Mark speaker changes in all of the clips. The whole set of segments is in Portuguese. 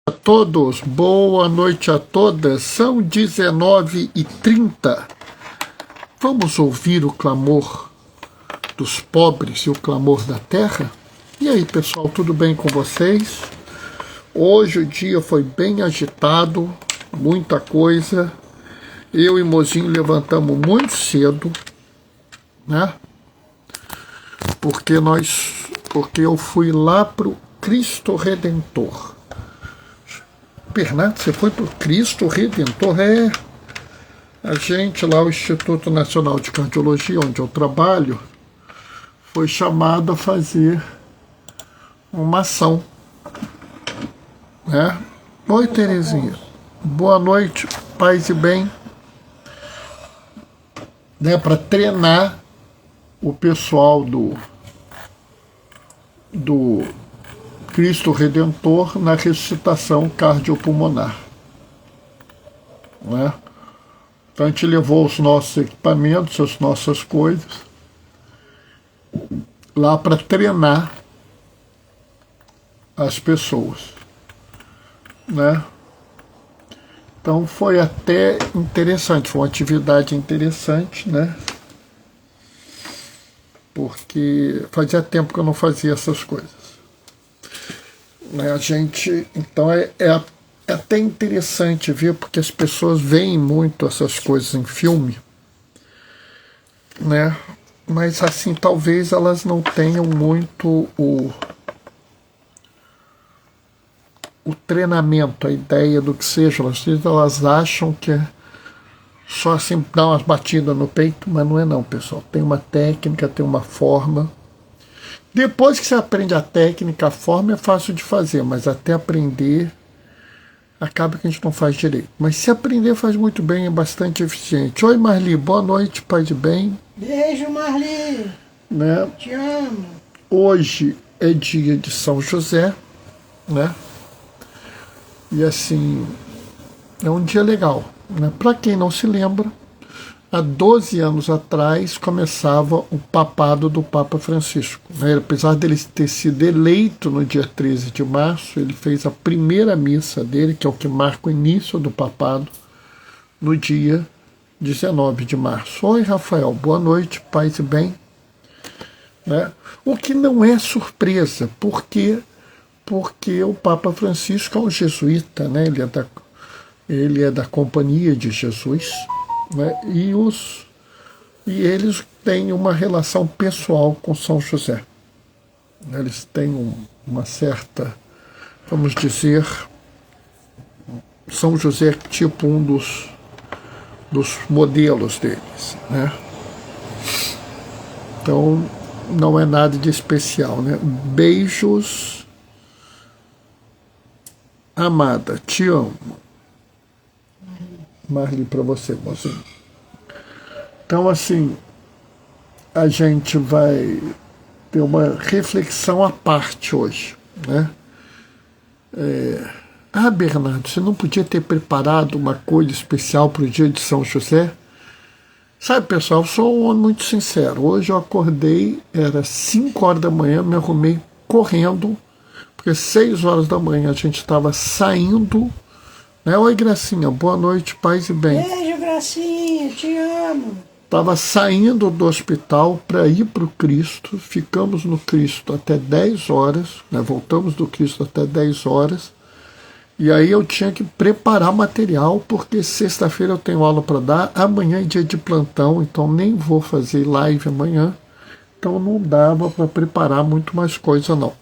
Speaker 1: A todos, boa noite a todas, são 19h30. Vamos ouvir o clamor dos pobres e o clamor da terra? E aí, pessoal, tudo bem com vocês? Hoje o dia foi bem agitado, muita coisa. Eu e Mozinho levantamos muito cedo, né? Porque eu fui lá pro Cristo Redentor. Bernardo, você foi pro Cristo Redentor? A gente lá, o Instituto Nacional de Cardiologia, onde eu trabalho, foi chamado a fazer uma ação, né? Oi, Terezinha. Boa noite, paz e bem. Né, para treinar o pessoal do Cristo Redentor na ressuscitação cardiopulmonar. Né? Então a gente levou os nossos equipamentos, as nossas coisas, lá para treinar as pessoas. Né? Então foi até interessante, foi uma atividade interessante, né? Porque fazia tempo que eu não fazia essas coisas. A gente, então é até interessante ver, porque as pessoas veem muito essas coisas em filme, né? Mas assim, talvez elas não tenham muito o treinamento, a ideia do que seja. Elas acham que é só assim dar umas batidas no peito, mas não é não, pessoal. Tem uma técnica, tem uma forma. Depois que você aprende a técnica, a forma é fácil de fazer, mas até aprender, acaba que a gente não faz direito. Mas se aprender, faz muito bem, é bastante eficiente. Oi, Marli, boa noite, pai de bem.
Speaker 2: Beijo, Marli.
Speaker 1: Né?
Speaker 2: Te amo.
Speaker 1: Hoje é dia de São José, né? E assim, é um dia legal, né? Para quem não se lembra, há 12 anos atrás começava o papado do Papa Francisco. Né? Apesar dele ter sido eleito no dia 13 de março, ele fez a primeira missa dele, que é o que marca o início do papado, no dia 19 de março. Oi, Rafael, boa noite, paz e bem. Né? O que não é surpresa, porque o Papa Francisco é um jesuíta, né? Ele é da Companhia de Jesus. Né? E eles têm uma relação pessoal com São José. Eles têm uma certa, vamos dizer, São José é tipo um dos modelos deles. Né? Então, não é nada de especial. Né? Beijos, amada, te amo. Marli, para você, mozinho. Então, assim, a gente vai ter uma reflexão à parte hoje, né? Bernardo, você não podia ter preparado uma coisa especial para o dia de São José? Sabe, pessoal, eu sou um homem muito sincero. Hoje eu acordei, era 5 horas da manhã, me arrumei correndo, porque 6 horas da manhã a gente estava saindo. Né? Oi, Gracinha, boa noite, paz e bem.
Speaker 2: Beijo, Gracinha, te amo.
Speaker 1: Estava saindo do hospital para ir para o Cristo, ficamos no Cristo até 10 horas, né? Voltamos do Cristo até 10 horas, e aí eu tinha que preparar material, porque sexta-feira eu tenho aula para dar, amanhã é dia de plantão, então nem vou fazer live amanhã, então não dava para preparar muito mais coisa não.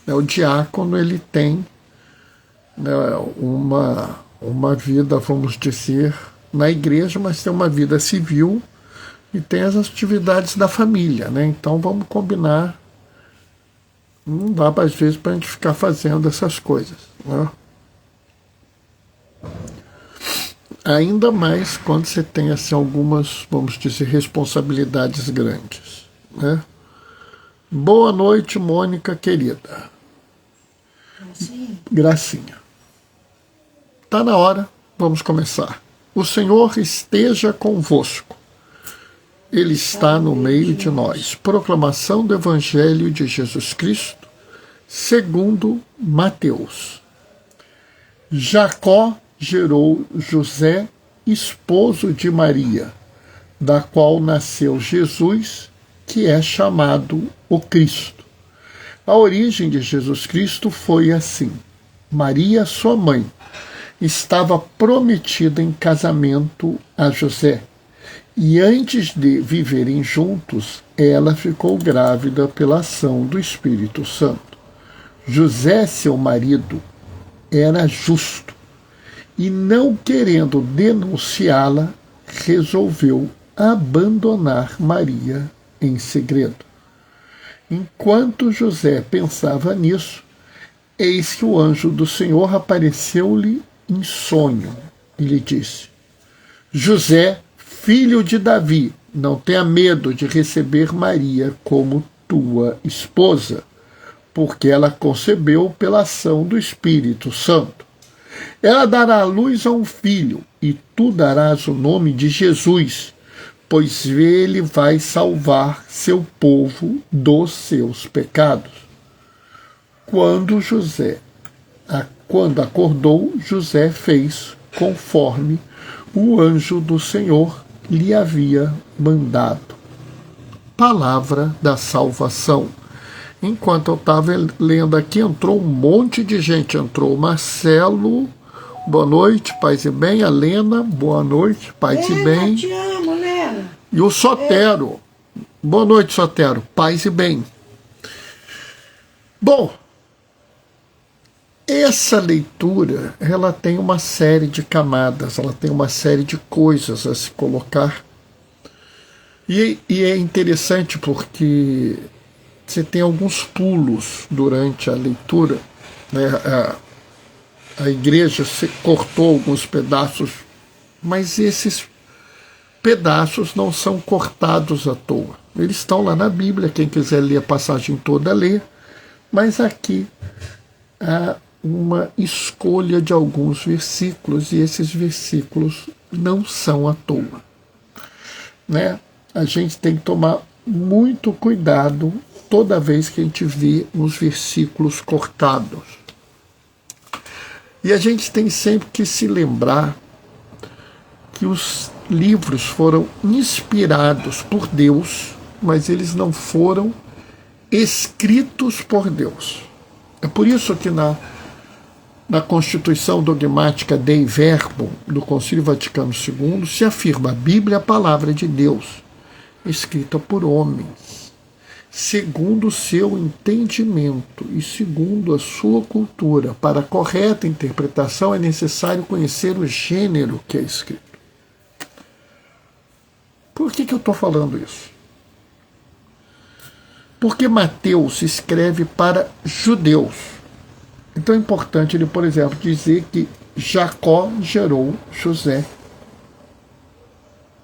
Speaker 1: O diácono, ele tem, né, uma vida, vamos dizer, na igreja, mas tem uma vida civil e tem as atividades da família, né? Então vamos combinar, não dá às vezes para a gente ficar fazendo essas coisas, né? Ainda mais quando você tem assim algumas, vamos dizer, responsabilidades grandes, né? Boa noite, Mônica querida. Gracinha. Tá na hora, vamos começar. O Senhor esteja convosco. Ele está no meio de nós. Proclamação do Evangelho de Jesus Cristo, segundo Mateus. Jacó gerou José, esposo de Maria, da qual nasceu Jesus, que é chamado o Cristo. A origem de Jesus Cristo foi assim. Maria, sua mãe, estava prometida em casamento a José, e antes de viverem juntos, ela ficou grávida pela ação do Espírito Santo. José, seu marido, era justo e, não querendo denunciá-la, resolveu abandonar Maria em segredo. Enquanto José pensava nisso, eis que o anjo do Senhor apareceu-lhe em sonho e lhe disse: José, filho de Davi, não tenha medo de receber Maria como tua esposa, porque ela concebeu pela ação do Espírito Santo. Ela dará à luz a um filho, e tu darás o nome de Jesus, pois ele vai salvar seu povo dos seus pecados. Quando acordou, José fez conforme o anjo do Senhor lhe havia mandado. Palavra da salvação. Enquanto eu estava lendo aqui, entrou um monte de gente. Entrou o Marcelo, boa noite, paz e bem. A Lena, boa noite, paz e bem.
Speaker 2: Te amo, Lena.
Speaker 1: E o Sotero, boa noite, Sotero, paz e bem. Bom, essa leitura, ela tem uma série de camadas, ela tem uma série de coisas a se colocar. E é interessante porque você tem alguns pulos durante a leitura, né? A igreja cortou alguns pedaços, mas esses pedaços não são cortados à toa. Eles estão lá na Bíblia, quem quiser ler a passagem toda, lê. Mas aqui há uma escolha de alguns versículos, e esses versículos não são à toa, né? A gente tem que tomar muito cuidado toda vez que a gente vê os versículos cortados. E a gente tem sempre que se lembrar que os livros foram inspirados por Deus, mas eles não foram escritos por Deus. É por isso que na Constituição Dogmática Dei Verbum do Concílio Vaticano II se afirma: a Bíblia é a palavra de Deus, escrita por homens, segundo o seu entendimento e segundo a sua cultura. Para a correta interpretação é necessário conhecer o gênero que é escrito. Por que eu estou falando isso? Porque Mateus escreve para judeus. Então é importante ele, por exemplo, dizer que Jacó gerou José.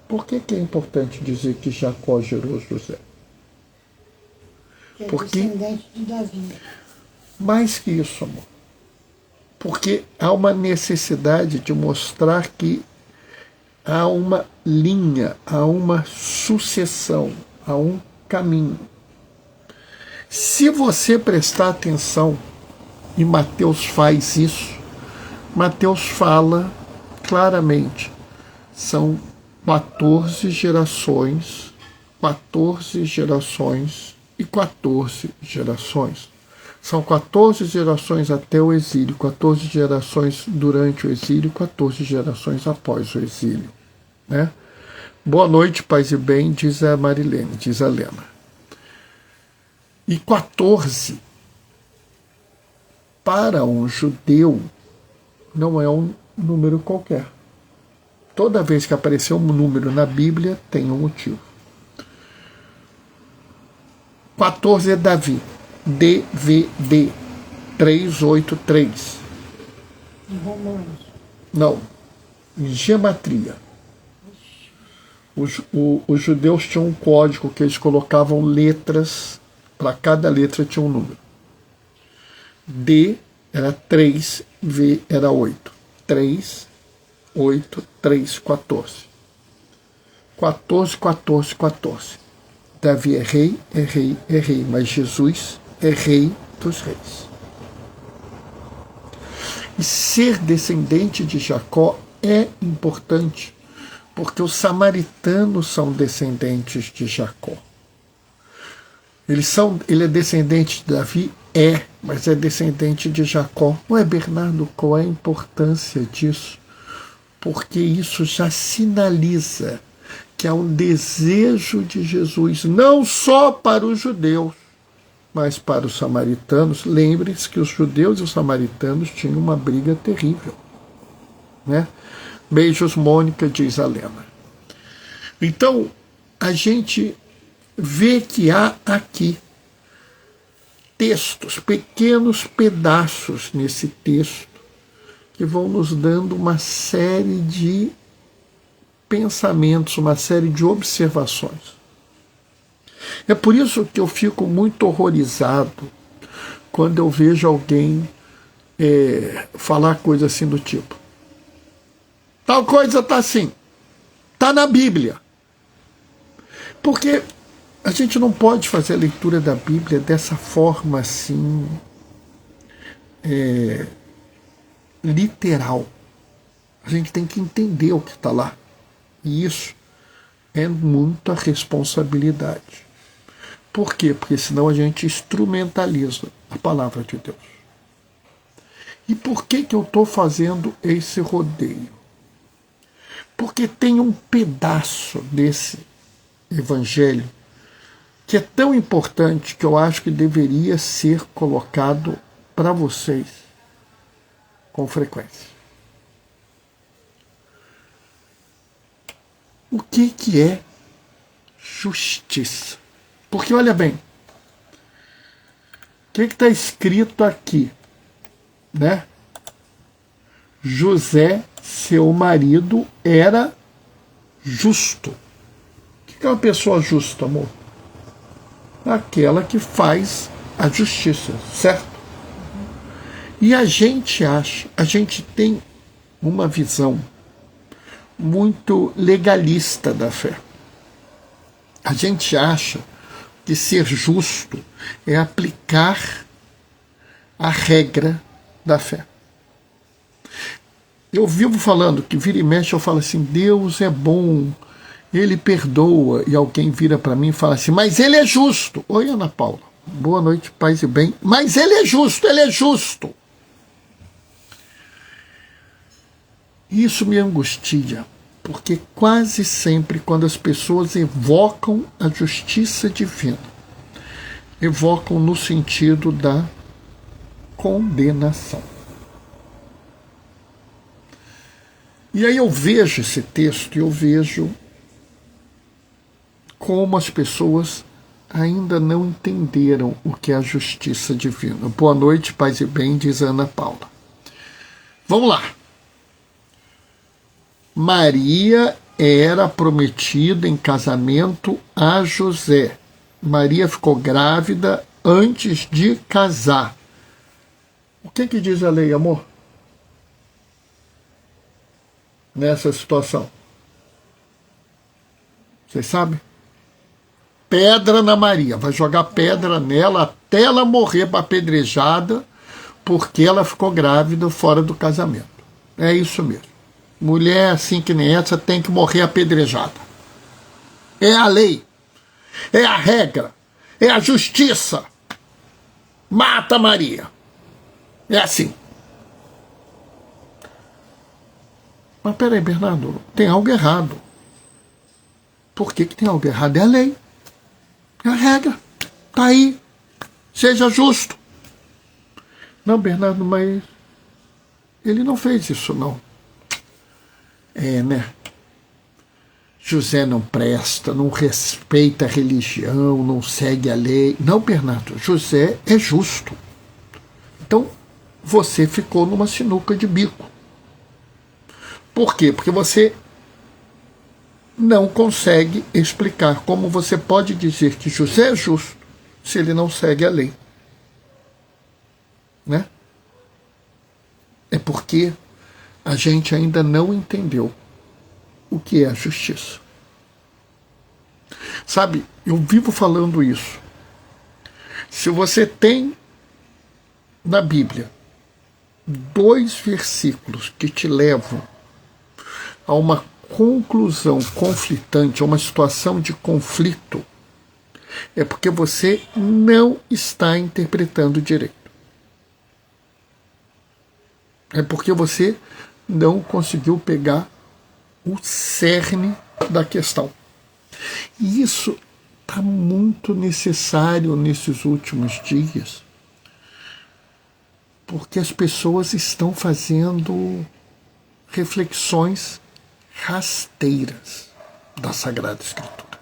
Speaker 1: Por que é importante dizer que Jacó gerou José?
Speaker 2: Porque descendente de Davi.
Speaker 1: Mais que isso, amor. Porque há uma necessidade de mostrar que há uma linha, há uma sucessão, há um caminho. Se você prestar atenção, e Mateus faz isso, Mateus fala claramente, são 14 gerações e 14 gerações. São 14 gerações até o exílio, 14 gerações durante o exílio, 14 gerações após o exílio, né? Boa noite, paz e bem, diz a Marilene, diz a Lena. E 14, para um judeu, não é um número qualquer. Toda vez que aparecer um número na Bíblia, tem um motivo. 14 é Davi, DVD 383.
Speaker 2: Em Romanos.
Speaker 1: Não, em gematria. Os judeus tinham um código que eles colocavam letras, para cada letra tinha um número. D era 3, V era 8. 3, 8, 3, 14. 14, 14, 14. Davi é rei, é rei, é rei, mas Jesus é rei dos reis. E ser descendente de Jacó é importante, porque os samaritanos são descendentes de Jacó. Ele é descendente de Davi? É, mas é descendente de Jacó. Não é, Bernardo? Qual é a importância disso? Porque isso já sinaliza que há um desejo de Jesus, não só para os judeus, mas para os samaritanos. Lembre-se que os judeus e os samaritanos tinham uma briga terrível, né? Beijos, Mônica, diz a Lena. Então, a gente vê que há aqui textos, pequenos pedaços nesse texto, que vão nos dando uma série de pensamentos, uma série de observações. É por isso que eu fico muito horrorizado quando eu vejo alguém falar coisa assim do tipo: tal coisa está assim, está na Bíblia. Porque a gente não pode fazer a leitura da Bíblia dessa forma assim, literal. A gente tem que entender o que está lá. E isso é muita responsabilidade. Por quê? Porque senão a gente instrumentaliza a palavra de Deus. E por que eu estou fazendo esse rodeio? Porque tem um pedaço desse evangelho que é tão importante que eu acho que deveria ser colocado para vocês com frequência. O que é justiça? Porque olha bem, o que está escrito aqui, né? José, seu marido, era justo. O que é uma pessoa justa, amor? Aquela que faz a justiça, certo? E a gente tem uma visão muito legalista da fé. A gente acha que ser justo é aplicar a regra da fé. Eu vivo falando que vira e mexe eu falo assim: Deus é bom, Ele perdoa, e alguém vira para mim e fala assim: mas Ele é justo. Oi, Ana Paula, boa noite, paz e bem. Mas Ele é justo, Ele é justo. Isso me angustia, porque quase sempre quando as pessoas evocam a justiça divina, evocam no sentido da condenação. E aí eu vejo esse texto e eu vejo como as pessoas ainda não entenderam o que é a justiça divina. Boa noite, paz e bem, diz Ana Paula. Vamos lá. Maria era prometida em casamento a José. Maria ficou grávida antes de casar. O que diz a lei, amor? Nessa situação. Vocês sabem? Pedra na Maria. Vai jogar pedra nela até ela morrer apedrejada, porque ela ficou grávida fora do casamento. É isso mesmo. Mulher assim que nem essa tem que morrer apedrejada. É a lei. É a regra. É a justiça. Mata Maria. É assim. Mas peraí, Bernardo, tem algo errado. Por que tem algo errado? É a lei. É a regra. Está aí. Seja justo. Não, Bernardo, mas ele não fez isso, não. É, né? José não presta, não respeita a religião, não segue a lei. Não, Bernardo, José é justo. Então, você ficou numa sinuca de bico. Por quê? Porque você não consegue explicar como você pode dizer que José é justo se ele não segue a lei. Né? É porque a gente ainda não entendeu o que é a justiça. Sabe, eu vivo falando isso. Se você tem na Bíblia dois versículos que te levam a uma conclusão conflitante, a uma situação de conflito, é porque você não está interpretando direito. É porque você não conseguiu pegar o cerne da questão. E isso está muito necessário nesses últimos dias, porque as pessoas estão fazendo reflexões rasteiras da Sagrada Escritura.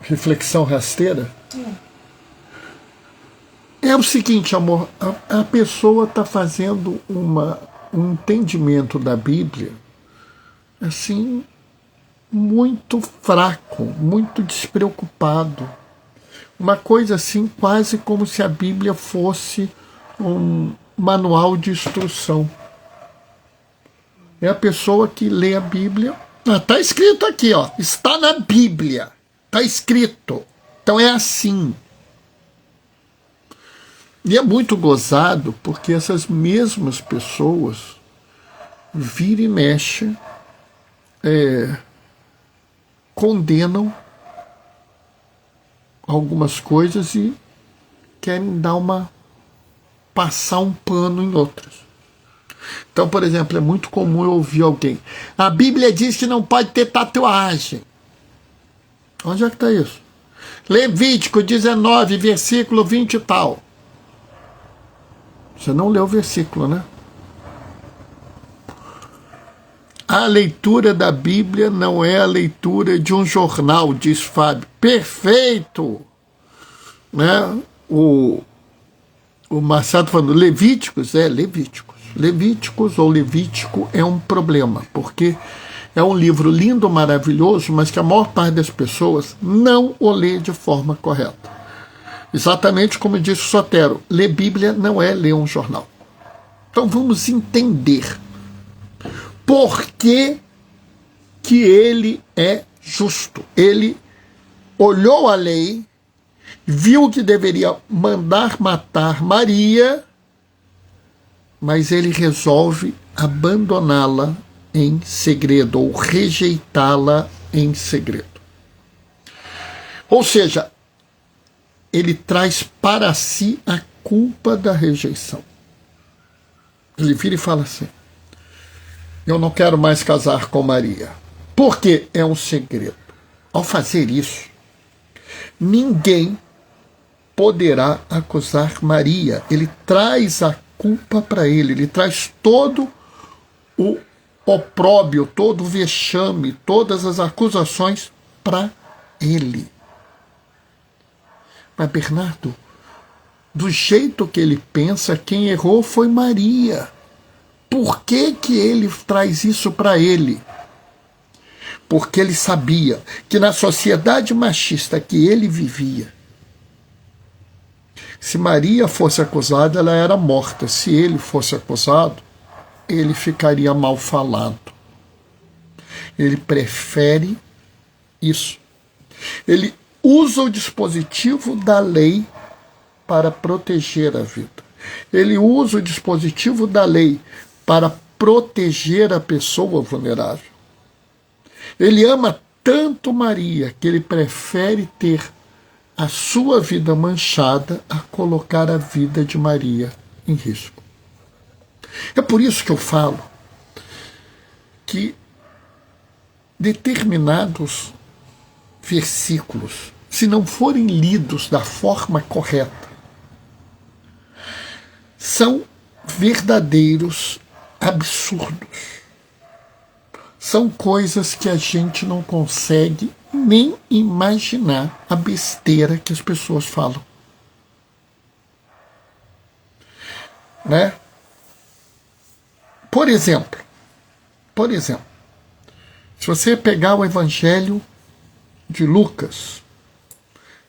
Speaker 1: Reflexão rasteira? É o seguinte, amor, a pessoa está fazendo um entendimento da Bíblia assim, muito fraco, muito despreocupado. Uma coisa assim, quase como se a Bíblia fosse um manual de instrução. É a pessoa que lê a Bíblia. Está escrito aqui, ó, está na Bíblia. Está escrito. Então é assim. E é muito gozado porque essas mesmas pessoas vira e mexe, condenam algumas coisas e querem passar um pano em outras. Então, por exemplo, é muito comum eu ouvir alguém: a Bíblia diz que não pode ter tatuagem. Onde é que está isso? Levítico 19, versículo 20 e tal. Você não leu o versículo, né? A leitura da Bíblia não é a leitura de um jornal, diz Fábio. Perfeito! Né? O Marcelo falando, Levíticos? Levíticos. Levíticos ou Levítico é um problema, porque é um livro lindo, maravilhoso, mas que a maior parte das pessoas não o lê de forma correta. Exatamente como disse o Sotero, ler Bíblia não é ler um jornal. Então vamos entender por que ele é justo. Ele olhou a lei, viu que deveria mandar matar Maria, mas ele resolve abandoná-la em segredo, ou rejeitá-la em segredo. Ou seja, ele traz para si a culpa da rejeição. Ele vira e fala assim: eu não quero mais casar com Maria, porque é um segredo. Ao fazer isso, ninguém poderá acusar Maria. Ele traz a culpa para ele traz todo o opróbio, todo o vexame, todas as acusações para ele. Mas, Bernardo, do jeito que ele pensa, quem errou foi Maria. Por que ele traz isso para ele? Porque ele sabia que na sociedade machista que ele vivia, se Maria fosse acusada, ela era morta. Se ele fosse acusado, ele ficaria mal falado. Ele prefere isso. Ele usa o dispositivo da lei para proteger a vida. Ele usa o dispositivo da lei para proteger a pessoa vulnerável. Ele ama tanto Maria que ele prefere ter a sua vida manchada a colocar a vida de Maria em risco. É por isso que eu falo que determinados versículos, se não forem lidos da forma correta, são verdadeiros absurdos. São coisas que a gente não consegue nem imaginar a besteira que as pessoas falam. Né? Por exemplo, se você pegar o Evangelho de Lucas,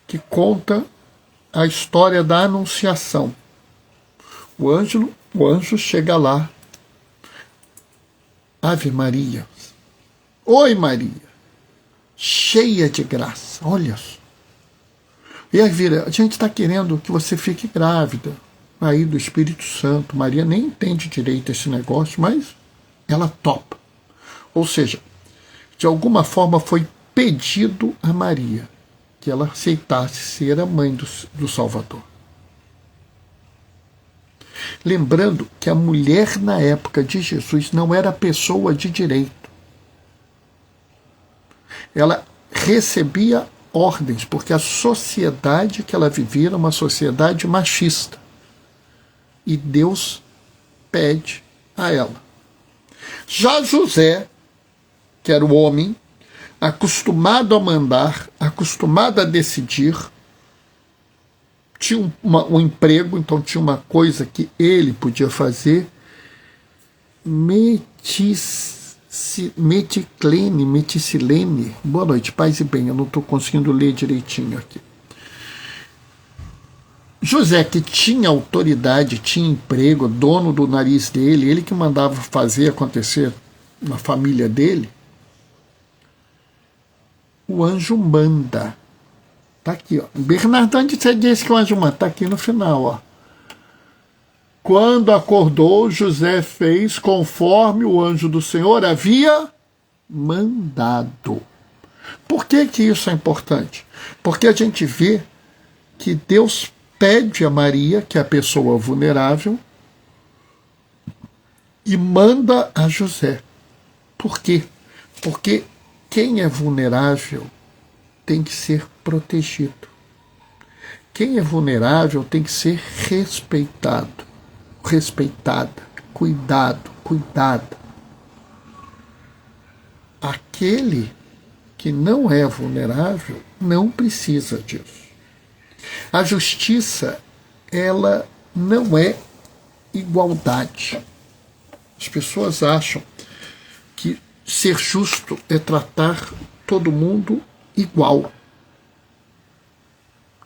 Speaker 1: que conta a história da Anunciação, o anjo chega lá, Ave Maria, oi Maria, cheia de graça, olha só, E aí vira, a gente está querendo que você fique grávida aí do Espírito Santo. Maria nem entende direito esse negócio, mas ela topa. Ou seja, de alguma forma foi pedido a Maria que ela aceitasse ser a mãe do Salvador. Lembrando que a mulher na época de Jesus não era pessoa de direito. Ela recebia ordens, porque a sociedade que ela vivia era uma sociedade machista. E Deus pede a ela. Já José, que era o homem, acostumado a mandar, acostumado a decidir, tinha um emprego, então tinha uma coisa que ele podia fazer, meticilene, boa noite, paz e bem, eu não estou conseguindo ler direitinho aqui. José, que tinha autoridade, tinha emprego, dono do nariz dele, ele que mandava fazer acontecer na família dele, o anjo manda. Está aqui, ó. Bernardo, onde você disse que o anjo manda? Está aqui no final, ó. Quando acordou, José fez conforme o anjo do Senhor havia mandado. Por que que isso é importante? Porque a gente vê que Deus pede a Maria, que é a pessoa vulnerável, e manda a José. Por quê? Porque quem é vulnerável tem que ser protegido. Quem é vulnerável tem que ser respeitado, respeitada, cuidada. Aquele que não é vulnerável não precisa disso. A justiça, ela não é igualdade. As pessoas acham que ser justo é tratar todo mundo igual.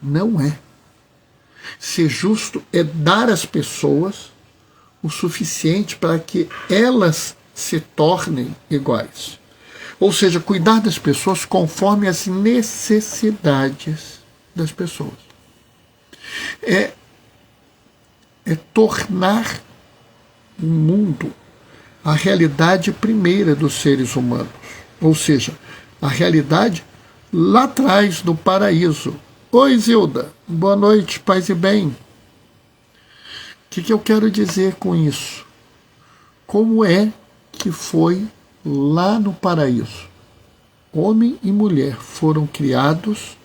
Speaker 1: Não é. Ser justo é dar às pessoas o suficiente para que elas se tornem iguais. Ou seja, cuidar das pessoas conforme as necessidades das pessoas. É tornar o mundo a realidade primeira dos seres humanos. Ou seja, a realidade lá atrás do paraíso. Oi, Zilda. Boa noite, paz e bem. O que eu quero dizer com isso? Como é que foi lá no paraíso? Homem e mulher foram criados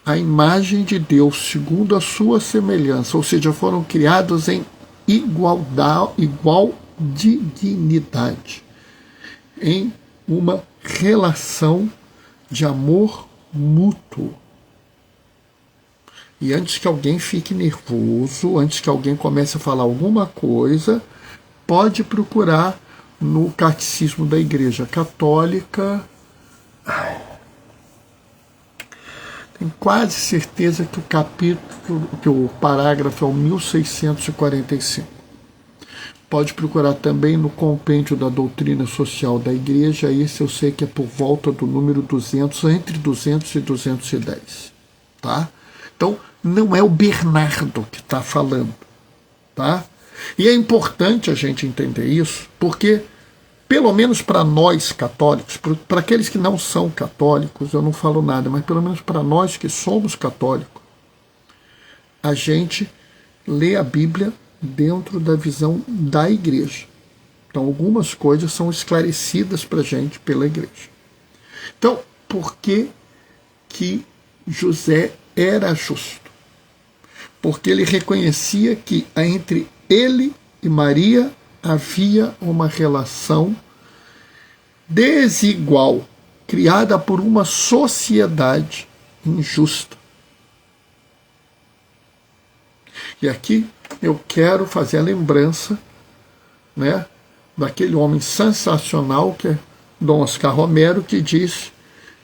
Speaker 1: à imagem de Deus, segundo a sua semelhança, ou seja, foram criados em igual dignidade, em uma relação de amor mútuo. E antes que alguém fique nervoso, antes que alguém comece a falar alguma coisa, pode procurar no Catecismo da Igreja Católica. Tenho quase certeza que o capítulo, que o parágrafo é o 1645. Pode procurar também no Compêndio da Doutrina Social da Igreja, esse eu sei que é por volta do número 200, entre 200 e 210. Tá? Então, não é o Bernardo que está falando. Tá? E é importante a gente entender isso, porque, pelo menos para nós católicos, para aqueles que não são católicos, eu não falo nada, mas pelo menos para nós que somos católicos, a gente lê a Bíblia dentro da visão da igreja. Então, algumas coisas são esclarecidas para a gente pela igreja. Então, por que que José era justo? Porque ele reconhecia que entre ele e Maria havia uma relação desigual, criada por uma sociedade injusta. E aqui eu quero fazer a lembrança, né, daquele homem sensacional que é Dom Oscar Romero, que diz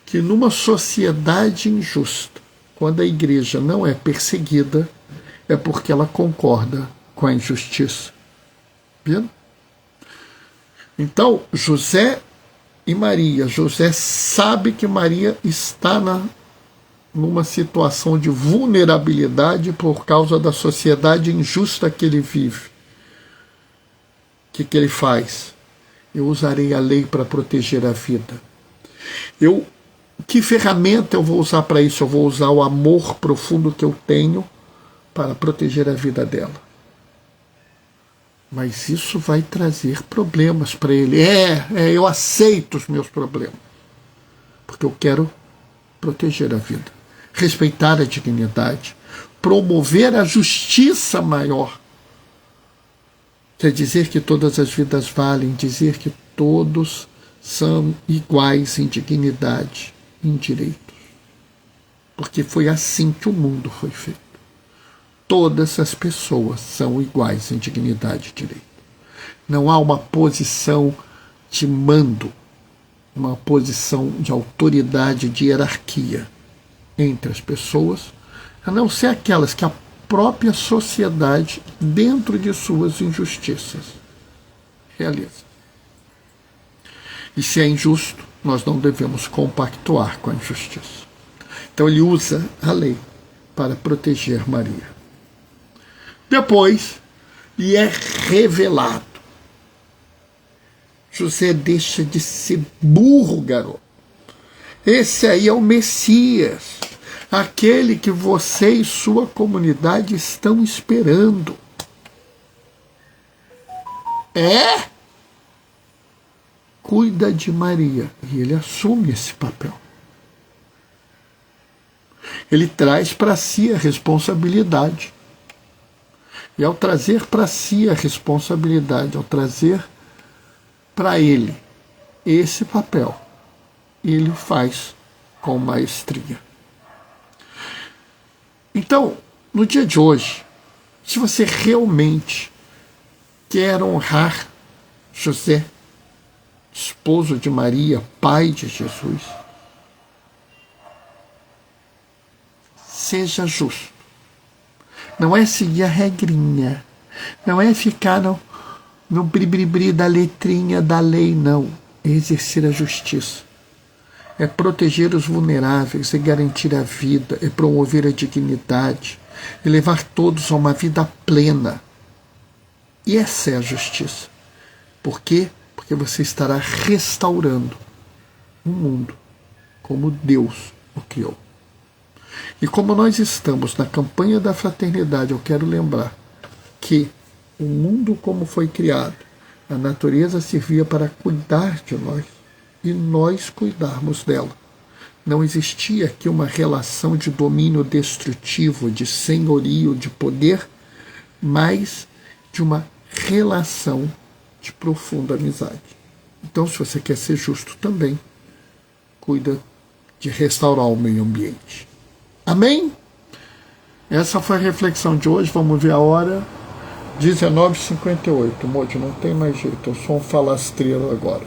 Speaker 1: que numa sociedade injusta, quando a igreja não é perseguida, é porque ela concorda com a injustiça. Viu? Então, José e Maria. José sabe que Maria está numa situação de vulnerabilidade por causa da sociedade injusta que ele vive. O que ele faz? Eu usarei a lei para proteger a vida. Que ferramenta eu vou usar para isso? Eu vou usar o amor profundo que eu tenho para proteger a vida dela. Mas isso vai trazer problemas para ele. Eu aceito os meus problemas. Porque eu quero proteger a vida, respeitar a dignidade, promover a justiça maior. Quer dizer que todas as vidas valem, dizer que todos são iguais em dignidade, em direitos. Porque foi assim que o mundo foi feito. Todas as pessoas são iguais em dignidade e direito. Não há uma posição de mando, uma posição de autoridade, de hierarquia entre as pessoas, a não ser aquelas que a própria sociedade, dentro de suas injustiças, realiza. E se é injusto, nós não devemos compactuar com a injustiça. Então ele usa a lei para proteger Maria. Depois, lhe é revelado. José deixa de ser burro, garoto. Esse aí é o Messias, aquele que você e sua comunidade estão esperando. Cuida de Maria. E ele assume esse papel. Ele traz para si a responsabilidade. E ao trazer para si a responsabilidade, ao trazer para ele esse papel, ele faz com maestria. Então, no dia de hoje, se você realmente quer honrar José, esposo de Maria, pai de Jesus, seja justo. Não é seguir a regrinha, não é ficar no bribri da letrinha da lei, não. É exercer a justiça. É proteger os vulneráveis, é garantir a vida, é promover a dignidade, é levar todos a uma vida plena. E essa é a justiça. Por quê? Porque você estará restaurando o mundo como Deus o criou. E como nós estamos na campanha da fraternidade, eu quero lembrar que o mundo como foi criado, a natureza servia para cuidar de nós e nós cuidarmos dela. Não existia aqui uma relação de domínio destrutivo, de senhorio, de poder, mas de uma relação de profunda amizade. Então, se você quer ser justo também, cuida de restaurar o meio ambiente. Amém? Essa foi a reflexão de hoje. Vamos ver a hora. 19h58. Moody, não tem mais jeito. Eu sou um falastreiro agora.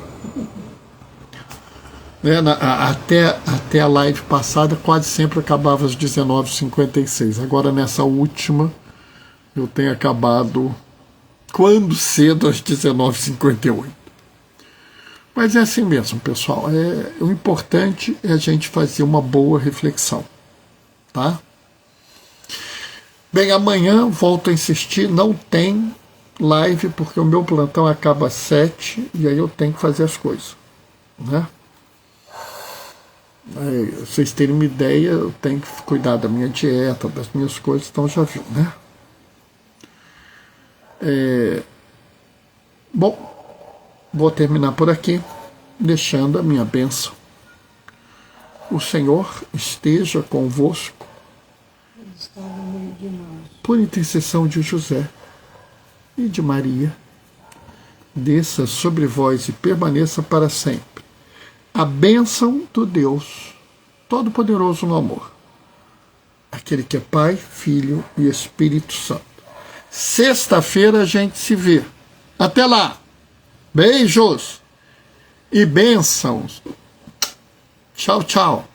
Speaker 1: Até a live passada, quase sempre acabava às 19h56. Agora, nessa última, eu tenho acabado quando cedo às 19h58. Mas é assim mesmo, pessoal. O importante é a gente fazer uma boa reflexão. Tá? Bem, amanhã volto a insistir, não tem live porque o meu plantão acaba às 7 e aí eu tenho que fazer as coisas, né? Aí, vocês terem uma ideia, eu tenho que cuidar da minha dieta, das minhas coisas, então já viu, né? Bom, vou terminar por aqui, deixando a minha bênção. O Senhor esteja convosco, por intercessão de José e de Maria, desça sobre vós e permaneça para sempre a bênção do Deus Todo-Poderoso no amor, aquele que é Pai, Filho e Espírito Santo. Sexta-feira a gente se vê. Até lá. Beijos e bênçãos. Tchau, tchau.